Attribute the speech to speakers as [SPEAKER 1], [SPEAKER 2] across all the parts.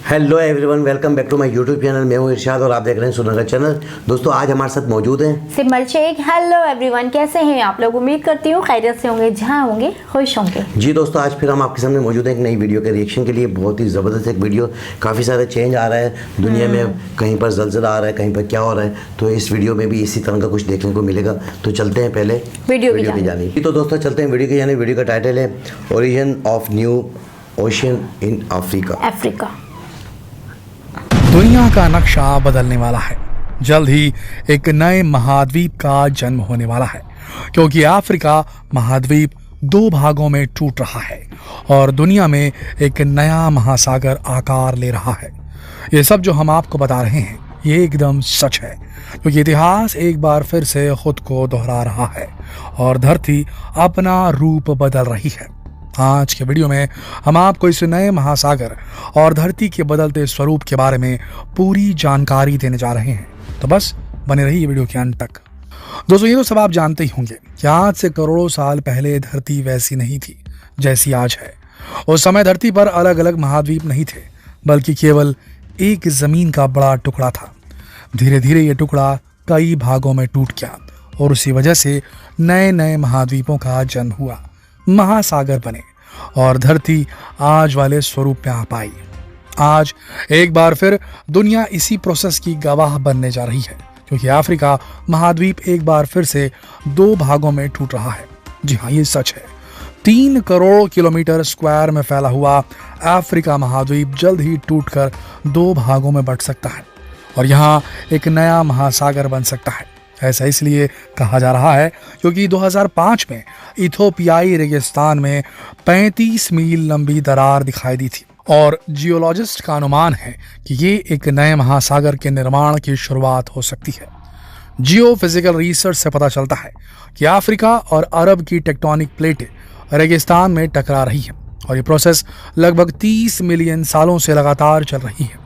[SPEAKER 1] Hello everyone, welcome back to my YouTube channel. मैं हूं इरशाद और आप देख रहे हैं सुनहरा चैनल। दोस्तों, आज हमारे साथ मौजूद हैं
[SPEAKER 2] सिमर शेख। हेलो एवरीवन, कैसे हैं आप लोग? उम्मीद करती हूँ खैरियत से होंगे, जहाँ होंगे खुश होंगे।
[SPEAKER 1] जी दोस्तों, आज फिर हम आपके सामने मौजूद हैं एक नई वीडियो के रिएक्शन के लिए। बहुत ही ज़बरदस्त एक वीडियो। काफ़ी सारे चेंज आ रहा है दुनिया में, कहीं पर ज़लज़ला आ रहा है, कहीं पर क्या हो रहा है, तो इस वीडियो में भी इसी तरह का कुछ देखने को मिलेगा। तो चलते हैं पहले वीडियो की जाने। तो दोस्तों चलते हैं वीडियो की जाने। वीडियो का टाइटल है origin of new ocean in Africa.
[SPEAKER 3] दुनिया का नक्शा बदलने वाला है। जल्द ही एक नए महाद्वीप का जन्म होने वाला है, क्योंकि अफ्रीका महाद्वीप दो भागों में टूट रहा है और दुनिया में एक नया महासागर आकार ले रहा है। ये सब जो हम आपको बता रहे हैं, ये एकदम सच है, क्योंकि इतिहास एक बार फिर से खुद को दोहरा रहा है और धरती अपना रूप बदल रही है। आज के वीडियो में हम आपको इस नए महासागर और धरती के बदलते स्वरूप के बारे में पूरी जानकारी देने जा रहे हैं, तो बस बने रहिए वीडियो के अंत तक। दोस्तों, ये तो सब आप जानते ही होंगे कि आज से करोड़ों साल पहले धरती वैसी नहीं थी जैसी आज है। उस समय धरती पर अलग अलग महाद्वीप नहीं थे, बल्कि केवल एक जमीन का बड़ा टुकड़ा था। धीरे धीरे ये टुकड़ा कई भागों में टूट गया और उसी वजह से नए नए महाद्वीपों का जन्म हुआ, महासागर बने और धरती आज वाले स्वरूप में आ पाई। आज एक बार फिर दुनिया इसी प्रोसेस की गवाह बनने जा रही है, क्योंकि अफ्रीका महाद्वीप एक बार फिर से दो भागों में टूट रहा है। जी हाँ, ये सच है। 3 करोड़ किलोमीटर स्क्वायर में फैला हुआ अफ्रीका महाद्वीप जल्द ही टूटकर दो भागों में बंट सकता है और यहाँ एक नया महासागर बन सकता है। ऐसा इसलिए कहा जा रहा है क्योंकि 2005 में इथोपियाई रेगिस्तान में 35 मील लंबी दरार दिखाई दी थी और जियोलॉजिस्ट का अनुमान है कि ये एक नए महासागर के निर्माण की शुरुआत हो सकती है। जियोफिजिकल रिसर्च से पता चलता है कि अफ्रीका और अरब की टेक्टोनिक प्लेटें रेगिस्तान में टकरा रही हैं और ये प्रोसेस लगभग 30 मिलियन सालों से लगातार चल रही है।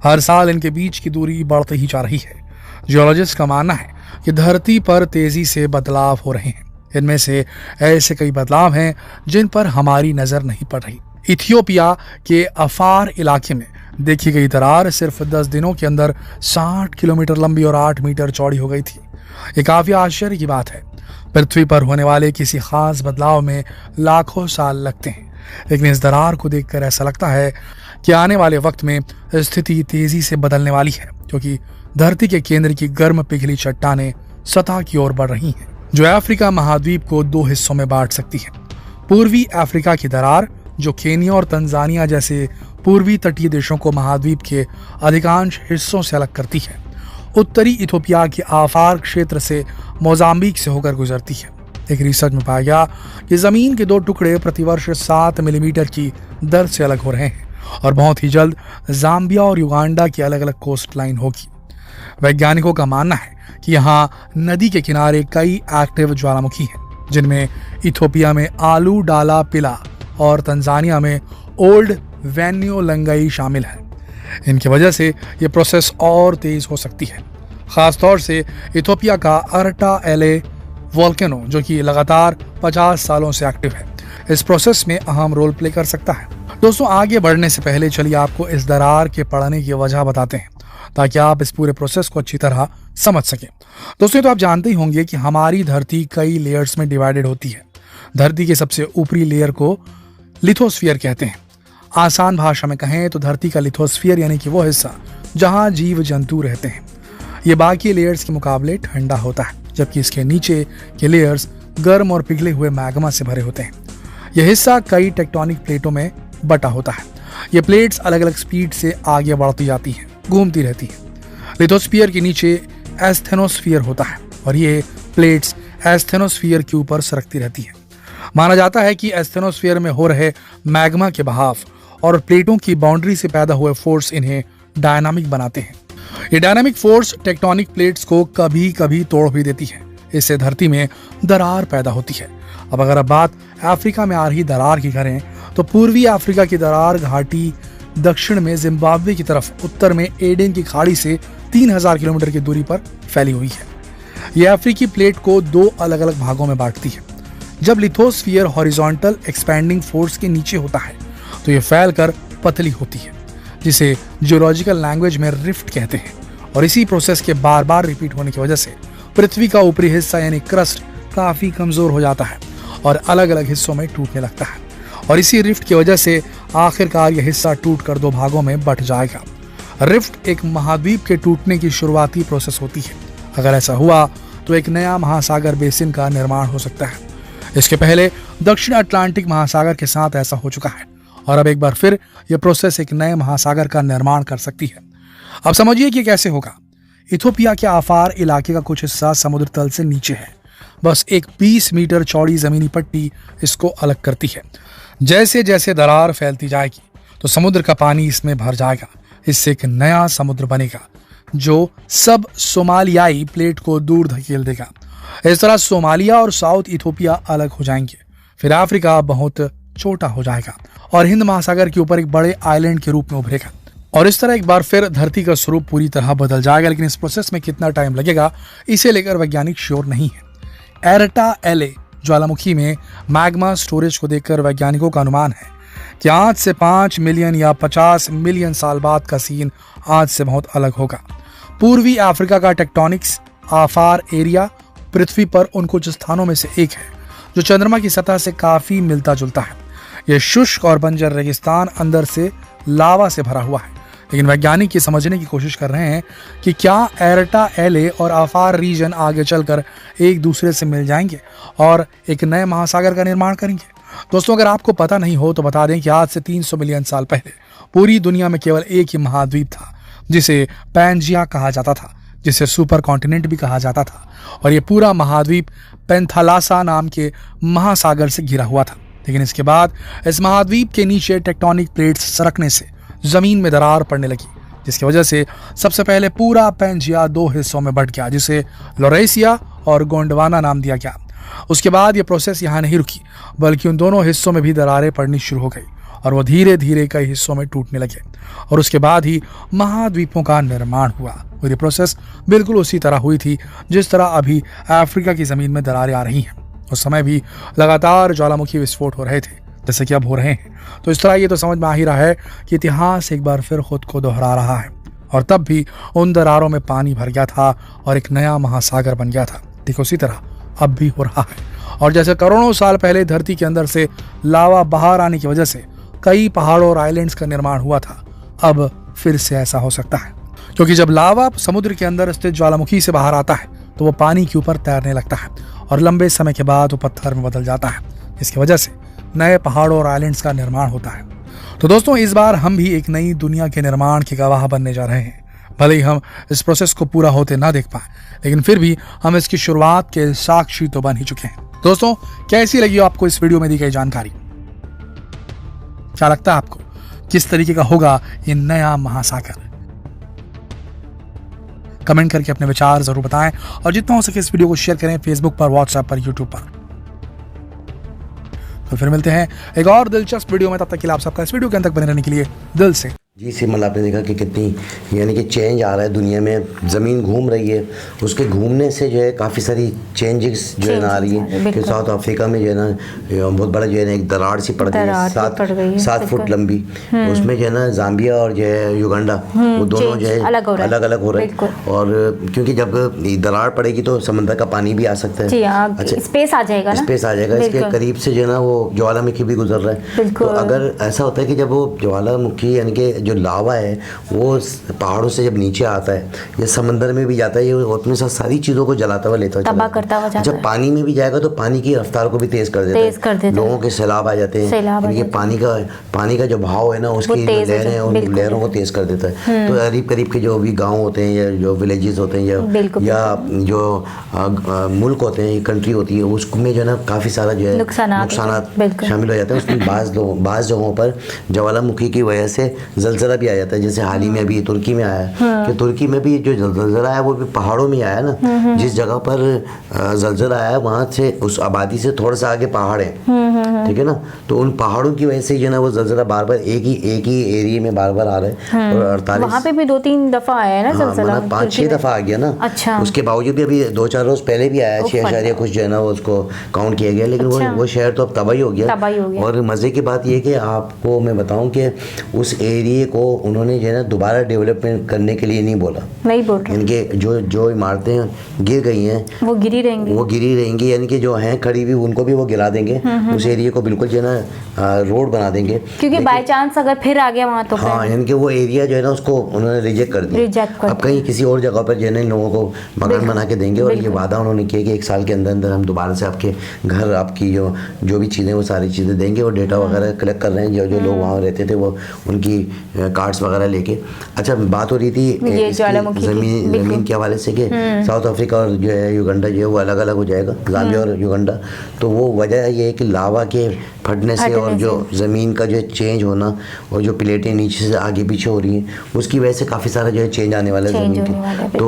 [SPEAKER 3] हर साल इनके बीच की दूरी बढ़ती ही जा रही है। जियोलॉजिस्ट का मानना है कि धरती पर तेजी से बदलाव हो रहे हैं। इनमें से ऐसे कई बदलाव हैं जिन पर हमारी नजर नहीं पड़ रही। इथियोपिया के अफार इलाके में देखी गई दरार सिर्फ 10 दिनों के अंदर 60 किलोमीटर लंबी और 8 मीटर चौड़ी हो गई थी। ये काफी आश्चर्य की बात है। पृथ्वी पर होने वाले किसी खास बदलाव में लाखों साल लगते हैं, लेकिन इस दरार को देखकर ऐसा लगता है कि आने वाले वक्त में स्थिति तेजी से बदलने वाली है, क्योंकि धरती के केंद्र की गर्म पिघली चट्टानें सतह की ओर बढ़ रही हैं, जो अफ्रीका महाद्वीप को दो हिस्सों में बांट सकती है। पूर्वी अफ्रीका की दरार, जो केनिया और तंजानिया जैसे पूर्वी तटीय देशों को महाद्वीप के अधिकांश हिस्सों से अलग करती है, उत्तरी इथोपिया के आफार क्षेत्र से मोजाम्बिक से होकर गुजरती है। एक रिसर्च में पाया गया कि जमीन के दो टुकड़े प्रतिवर्ष 7 मिलीमीटर की दर से अलग हो रहे हैं और बहुत ही जल्द जाम्बिया और युगांडा की अलग अलग कोस्ट लाइन होगी। वैज्ञानिकों का मानना है कि यहाँ नदी के किनारे कई एक्टिव ज्वालामुखी हैं, जिनमें इथोपिया में आलू डाला पिला और तंजानिया में ओल्ड वेन्योलंगई शामिल है। इनकी वजह से ये प्रोसेस और तेज हो सकती है। खासतौर से इथोपिया का अर्टा एले वोल्केनो, जो कि लगातार 50 सालों से एक्टिव है, इस प्रोसेस में अहम रोल प्ले कर सकता है। दोस्तों, आगे बढ़ने से पहले चलिए आपको इस दरार के पड़ने की वजह बताते हैं, ताकि आप इस पूरे प्रोसेस को अच्छी तरह समझ सकें। दोस्तों, तो आप जानते ही होंगे कि हमारी धरती कई लेयर्स में डिवाइडेड होती है। धरती के सबसे ऊपरी लेयर को लिथोस्फीयर कहते हैं। आसान भाषा में कहें तो धरती का लिथोस्फीयर यानी कि वो हिस्सा जहां जीव जंतु रहते हैं, ये बाकी लेयर्स के मुकाबले ठंडा होता है, जबकि इसके नीचे के लेयर्स गर्म और पिघले हुए मैग्मा से भरे होते हैं। यह हिस्सा कई टेक्टोनिक प्लेटों में बटा होता है। ये प्लेट्स अलग अलग स्पीड से आगे बढ़ती जाती हैं, घूमती रहती हैं। लिथोस्फीयर के नीचे एस्थेनोस्फीयर होता है और ये प्लेट्स एस्थेनोस्फीयर के ऊपर सरकती रहती हैं। माना जाता है कि एस्थेनोस्फीयर में हो रहे मैग्मा के बहाव और प्लेटों की बाउंड्री से पैदा हुए फोर्स इन्हें डायनामिक बनाते हैं। ये डायनामिक फोर्स टेक्टोनिक प्लेट्स को कभी कभी तोड़ भी देती है। इससे धरती में दरार पैदा होती है। अब अगर बात अफ्रीका में आ रही दरार की करें, तो पूर्वी अफ्रीका की दरार घाटी दक्षिण में जिम्बाब्वे की तरफ, उत्तर में एडेन की खाड़ी से 3000 किलोमीटर की दूरी पर फैली हुई है। यह अफ्रीकी प्लेट को दो अलग अलग भागों में बांटती है। जब लिथोस्फीयर हॉरिजॉन्टल एक्सपैंडिंग फोर्स के नीचे होता है तो यह फैलकर पतली होती है, जिसे जियोलॉजिकल लैंग्वेज में रिफ्ट कहते हैं। और इसी प्रोसेस के बार बार रिपीट होने की वजह से पृथ्वी का ऊपरी हिस्सा यानी क्रस्ट काफी कमजोर हो जाता है और अलग अलग हिस्सों में टूटने लगता है। और इसी रिफ्ट की वजह से आखिरकार यह हिस्सा टूटकर 2 भागों में बंट जाएगा। रिफ्ट एक महाद्वीप के टूटने की शुरुआती प्रोसेस होती है। अगर ऐसा हुआ तो एक नया महासागर बेसिन का निर्माण हो सकता है। इसके पहले दक्षिण अटलांटिक महासागर के साथ ऐसा हो चुका है और अब एक बार फिर यह प्रोसेस एक नए महासागर का निर्माण कर सकती है। अब समझिए कि कैसे होगा। इथोपिया के आफार इलाके का कुछ हिस्सा समुद्र तल से नीचे है। बस एक 20 मीटर चौड़ी जमीनी पट्टी इसको अलग करती है। जैसे जैसे दरार फैलती जाएगी तो समुद्र का पानी इसमें भर जाएगा। इससे एक नया समुद्र बनेगा जो सब सोमालियाई प्लेट को दूर धकेल देगा। इस तरह सोमालिया और साउथ इथोपिया अलग हो जाएंगे। फिर अफ्रीका बहुत छोटा हो जाएगा और हिंद महासागर के ऊपर एक बड़े आइलैंड के रूप में उभरेगा। और इस तरह एक बार फिर धरती का स्वरूप पूरी तरह बदल जाएगा। लेकिन इस प्रोसेस में कितना टाइम लगेगा इसे लेकर वैज्ञानिक श्योर नहीं है। एरटा एले ज्वालामुखी में मैग्मा स्टोरेज को देखकर वैज्ञानिकों का अनुमान है कि आज से 5 मिलियन या 50 मिलियन साल बाद का सीन आज से बहुत अलग होगा। पूर्वी अफ्रीका का टेक्टोनिक्स आफार एरिया पृथ्वी पर उन कुछ स्थानों में से एक है जो चंद्रमा की सतह से काफी मिलता जुलता है। यह शुष्क और बंजर रेगिस्तान अंदर से लावा से भरा हुआ है। लेकिन वैज्ञानिक ये समझने की कोशिश कर रहे हैं कि क्या एरटा एले और आफार रीजन आगे चलकर एक दूसरे से मिल जाएंगे और एक नए महासागर का निर्माण करेंगे। दोस्तों, अगर आपको पता नहीं हो तो बता दें कि आज से 300 मिलियन साल पहले पूरी दुनिया में केवल एक ही महाद्वीप था जिसे पैंजिया कहा जाता था, जिसे सुपर कॉन्टिनेंट भी कहा जाता था। और ये पूरा महाद्वीप पेंथालासा नाम के महासागर से घिरा हुआ था। लेकिन इसके बाद इस महाद्वीप के नीचे टेक्टोनिक प्लेट्स सरकने से जमीन में दरार पड़ने लगी, जिसकी वजह से सबसे पहले पूरा पैंजिया 2 हिस्सों में बंट गया, जिसे लोरेसिया और गोंडवाना नाम दिया गया। उसके बाद ये प्रोसेस यहाँ नहीं रुकी, बल्कि उन दोनों हिस्सों में भी दरारें पड़नी शुरू हो गई और वो धीरे धीरे कई हिस्सों में टूटने लगे। और उसके बाद ही महाद्वीपों का निर्माण हुआ। और ये प्रोसेस बिल्कुल उसी तरह हुई थी जिस तरह अभी अफ्रीका की जमीन में दरारें आ रही हैं। उस समय भी लगातार ज्वालामुखी विस्फोट हो रहे थे जैसे कि अब हो रहे हैं। तो इस तरह ये तो समझ में आ ही रहा है कि इतिहास एक बार फिर खुद को दोहरा रहा है। और तब भी उन दरारों में पानी भर गया था और एक नया महासागर बन गया था। ठीक उसी तरह अब भी हो रहा है। और जैसे करोड़ों साल पहले धरती के अंदर से लावा बाहर आने की वजह से कई पहाड़ों और आइलैंड्स का निर्माण हुआ था, अब फिर से ऐसा हो सकता है। क्योंकि जब लावा समुद्र के अंदर स्थित ज्वालामुखी से बाहर आता है तो वो पानी के ऊपर तैरने लगता है और लंबे समय के बाद वो पत्थर में बदल जाता है। इसकी वजह से नए पहाड़ों और आइलैंड्स का निर्माण होता है। तो दोस्तों, इस बार हम भी एक नई दुनिया के निर्माण के गवाह बनने जा रहे हैं। भले ही हम इस प्रोसेस को पूरा होते ना देख पाए, लेकिन फिर भी हम इसकी शुरुआत के साक्षी तो बन ही चुके हैं। दोस्तों, कैसी लगी आपको इस वीडियो में दी गई जानकारी? क्या लगता है आपको किस तरीके का होगा ये नया महासागर? कमेंट करके अपने विचार जरूर बताएं और जितना हो सके इस वीडियो को शेयर करें फेसबुक पर, व्हाट्सएप पर, यूट्यूब पर। तो फिर मिलते हैं एक और दिलचस्प वीडियो में। तब तक के लिए आप सबका इस वीडियो के अंत तक बने रहने के लिए दिल से
[SPEAKER 1] जी सिमल, आपने देखा कि कितनी यानी कि चेंज आ रहा है दुनिया में। ज़मीन घूम रही है, उसके घूमने से जो है काफ़ी सारी चेंजेस जो है ना आ रही है। कि साउथ अफ्रीका में जो है ना बहुत बड़ा जो है ना एक दरार सी पड़ गई है 7 फुट लंबी। उसमें जो है ना जाम्बिया और जो है युगांडा वो दोनों जो है अलग अलग हो रहे हैं। और क्योंकि जब दरार पड़ेगी तो समंदर का पानी भी आ सकता है।
[SPEAKER 2] अच्छा, स्पेस आ जाएगा ना?
[SPEAKER 1] स्पेस आ जाएगा। इसके करीब से जो है ना वो ज्वालामुखी भी गुजर रहा है। तो अगर ऐसा होता है कि जब वो ज्वालामुखी यानी कि जो लावा है वो पहाड़ों से जब नीचे आता है या समंदर में भी जाता है, ये अपने साथ सारी चीज़ों को जलाता हुआ लेता है। जब पानी में भी जाएगा तो पानी की रफ्तार को भी तेज कर देता है। लोगों के सैलाब आ जाते हैं। ये पानी का जो भाव है ना उसकी लहरें हैं, उन लहरों को तेज कर देता है। तो करीब करीब के जो भी गाँव होते हैं या जो विलेजेस होते हैं या जो मुल्क होते हैं, कंट्री होती है, उसमें जो है ना काफ़ी सारा जो है नुकसान शामिल हो जाते हैं। उसमें बाज़ जगहों पर ज्वालामुखी की वजह से जलजला भी आ जाता है। जैसे हाल ही में अभी तुर्की में आया है कि तुर्की में भी जो जलजला है वो भी पहाड़ों में आया ना। जिस जगह पर जलजला आया है वहाँ से उस आबादी से थोड़ा सा आगे पहाड़ है, ठीक है ना। तो उन पहाड़ों की वजह से जो ना वो जलजला बार बार एक ही एरिया में बार बार आ रहा है। और 48
[SPEAKER 2] वहाँ पे भी 2-3 दफा आया है ना जलजला?
[SPEAKER 1] 5-6 दफा आ गया ना।
[SPEAKER 2] अच्छा।
[SPEAKER 1] उसके बावजूद भी अभी 2-4 रोज पहले भी आया 6 कुछ जो है ना उसको काउंट किया गया। लेकिन वो शहर तो अब तबाही हो गया। और मजे की बात ये कि आपको मैं बताऊं कि उस एरिया एरिया को उन्होंने जो है ना दोबारा डेवलपमेंट करने के लिए नहीं बोला।
[SPEAKER 2] नहीं बोल रहे,
[SPEAKER 1] इनके जो इमारतें गिर गई हैं
[SPEAKER 2] वो गिरी रहेंगी।
[SPEAKER 1] वो गिरी रहेंगी, यानी कि जो हैं खड़ी हुई उनको भी वो गिरा देंगे। उस एरिया को बिल्कुल जो है ना रोड बना देंगे,
[SPEAKER 2] क्योंकि बाय चांस अगर फिर आ गया वहाँ तो
[SPEAKER 1] हाँ, यानी कि वो एरिया जो है ना उसको उन्होंने रिजेक्ट कर दिया। अब कहीं किसी और जगह पर जो है ना इन लोगों को मकान बना के देंगे, और ये वादा उन्होंने किया कि 1 साल के अंदर अंदर हम दोबारा से आपके घर, आपकी जो भी चीज़ें वो सारी चीज़ें देंगे, और डेटा वगैरह कलेक्ट कर रहे हैं जो लोग वहाँ रहते थे वो उनकी कार्ड्स वगैरह लेके। अच्छा, बात हो रही थी ज़मीन के हवाले से कि साउथ अफ्रीका और जो है युगांडा जो है वो अलग अलग हो जाएगा, ज़ाम्बिया और युगांडा। तो वो वजह ये है कि लावा के फटने से और जो ज़मीन का जो चेंज होना और जो प्लेटें नीचे से आगे पीछे हो रही हैं उसकी वजह से काफ़ी सारा जो है चेंज आने वाला है ज़मीन की। तो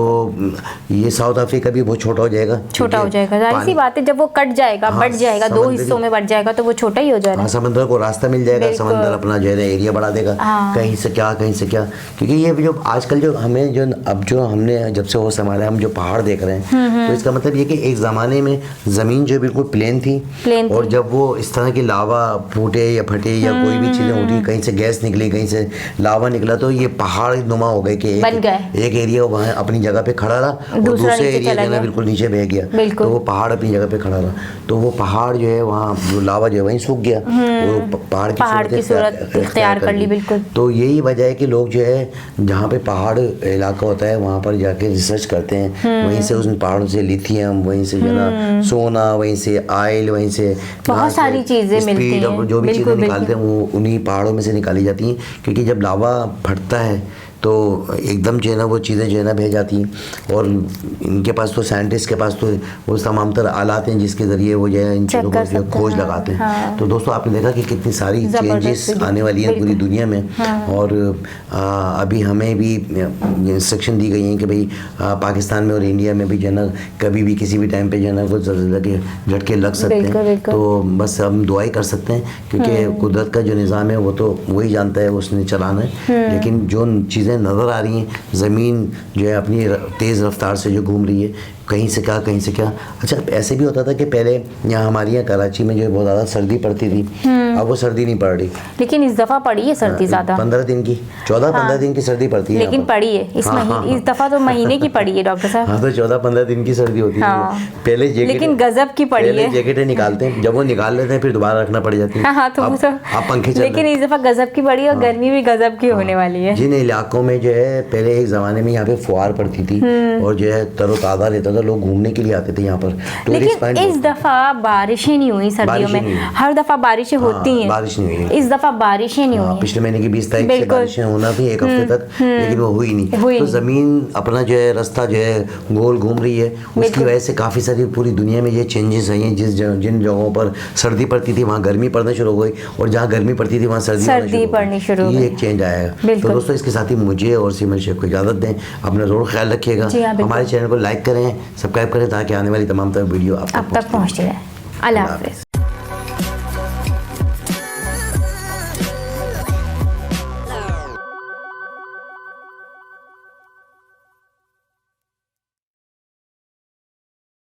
[SPEAKER 1] ये साउथ अफ्रीका भी बहुत छोटा हो जाएगा,
[SPEAKER 2] जाहिर सी बात है। जब वो कट जाएगा, बढ़ जाएगा, 2 हिस्सों में बढ़ जाएगा तो वो छोटा ही हो जाएगा।
[SPEAKER 1] समंदर को रास्ता मिल जाएगा, समंदर अपना जो है एरिया बढ़ा देगा, कहीं से क्या क्योंकि ये जो आजकल जो हमें जो हमने जब से वो संभाला हम जो पहाड़ देख रहे हैं, तो इसका मतलब ये कि एक ज़माने में ज़मीन जो बिल्कुल प्लेन थी, और जब वो इस तरह की लावा फूटे या फटे या कोई भी चीज़ें उठी, कहीं से गैस निकली, कहीं से लावा निकला, तो ये पहाड़ नुमा हो गए कि एक एरिया वहाँ अपनी जगह पे खड़ा रहा और दूसरे एरिया जो है बिल्कुल नीचे बह गया, तो वो पहाड़ अपनी जगह पे खड़ा रहा। तो वो पहाड़ जो है वहाँ जो लावा जो है वहीं सूख गया, वो पहाड़ की सूरत इख्तियार कर ली। बिल्कुल, तो यही वजह है कि लोग जो है जहाँ पे पहाड़ इलाका होता है वहाँ पर जाके रिसर्च करते हैं, वहीं से उन पहाड़ों से लिथियम, वहीं से जो ना सोना, वहीं से ऑयल, वहीं से
[SPEAKER 2] बहुत सारी चीज़ें मिलती हैं,
[SPEAKER 1] जो भी चीज़ें निकालते हैं वो उन्हीं पहाड़ों में से निकाली जाती हैं। क्योंकि जब लावा फटता है तो एकदम जो है ना वो चीज़ें जो है ना बह जाती हैं, और इनके पास तो साइंटिस्ट के पास तो वो तमाम तरह आलात हैं जिसके ज़रिए वो जो है इन चीज़ों को खोज लगाते हैं। तो दोस्तों आपने देखा कि कितनी सारी चेंजेस आने वाली हैं पूरी दुनिया में, और अभी हमें भी इंस्ट्रक्शन दी गई हैं कि भाई पाकिस्तान में और इंडिया में भी जो है ना कभी भी किसी भी टाइम पे जो है ना कुछ झटके लग सकते हैं। तो बस हम दुआ ही कर सकते हैं, क्योंकि कुदरत का जो निज़ाम है वो तो वही जानता है, उसने चलाना है। लेकिन जो चीज़ें नज़र आ रही हैं, ज़मीन जो है अपनी तेज़ रफ्तार से जो घूम रही है, कहीं से क्या। अच्छा, ऐसे भी होता था कि पहले यहाँ हमारे यहाँ कराची में जो है बहुत ज़्यादा सर्दी पड़ती थी, अब वो सर्दी नहीं पड़ रही,
[SPEAKER 2] लेकिन इस दफ़ा पड़ी है सर्दी ज़्यादा,
[SPEAKER 1] 15 दिन की 14-15 दिन की सर्दी पड़ती है,
[SPEAKER 2] लेकिन पड़ी है इस महीने, इस दफ़ा तो महीने की पड़ी है डॉक्टर साहब।
[SPEAKER 1] हाँ, तो 14-15 दिन की सर्दी होती है पहले,
[SPEAKER 2] लेकिन गजब की पड़ी है।
[SPEAKER 1] जैकेटें निकालते हैं, जब वो निकाल लेते हैं फिर दोबारा रखना पड़ जाती है।
[SPEAKER 2] तो
[SPEAKER 1] आप पंखे चल,
[SPEAKER 2] लेकिन इस दफ़ा गजब की पड़ी और गर्मी भी गजब की होने वाली है।
[SPEAKER 1] जिन इलाकों में जो है पहले एक ज़माने में यहाँ पे फुहार पड़ती थी और जो है तरोताज़ा रहता था, लोग घूमने के लिए आते थे यहाँ पर,
[SPEAKER 2] लेकिन इस दफ़ा बारिशें नहीं हुई सर्दियों में। हर दफ़ा बारिशें होती हैं,
[SPEAKER 1] बारिश नहीं हुई
[SPEAKER 2] इस दफ़ा बारिशें नहीं हुई।
[SPEAKER 1] पिछले महीने की 20 तारीख से बारिशें होना थी 1 हफ्ते तक, लेकिन वो हुई नहीं। तो ज़मीन अपना जो है रास्ता जो है गोल घूम रही है, उसकी वजह से काफ़ी सारी पूरी दुनिया में ये चेंजेस आई हैं। जिन जगहों पर सर्दी पड़ती थी वहाँ गर्मी पड़ना शुरू हो गई, और जहाँ गर्मी पड़ती थी वहाँ सर्दी पड़नी शुरू हो गई। ये एक चेंज आएगा। तो दोस्तों इसके साथ ही मुझे और सिमरन शेख को इजाज़त दें, अपना ज़रूर ख्याल रखिएगा, हमारे चैनल को लाइक करें, सब्सक्राइब करें, ताकि आने वाली तमाम तरह वीडियो आप तक पहुँचती रहे।
[SPEAKER 2] अल्लाह हाफ़िज़।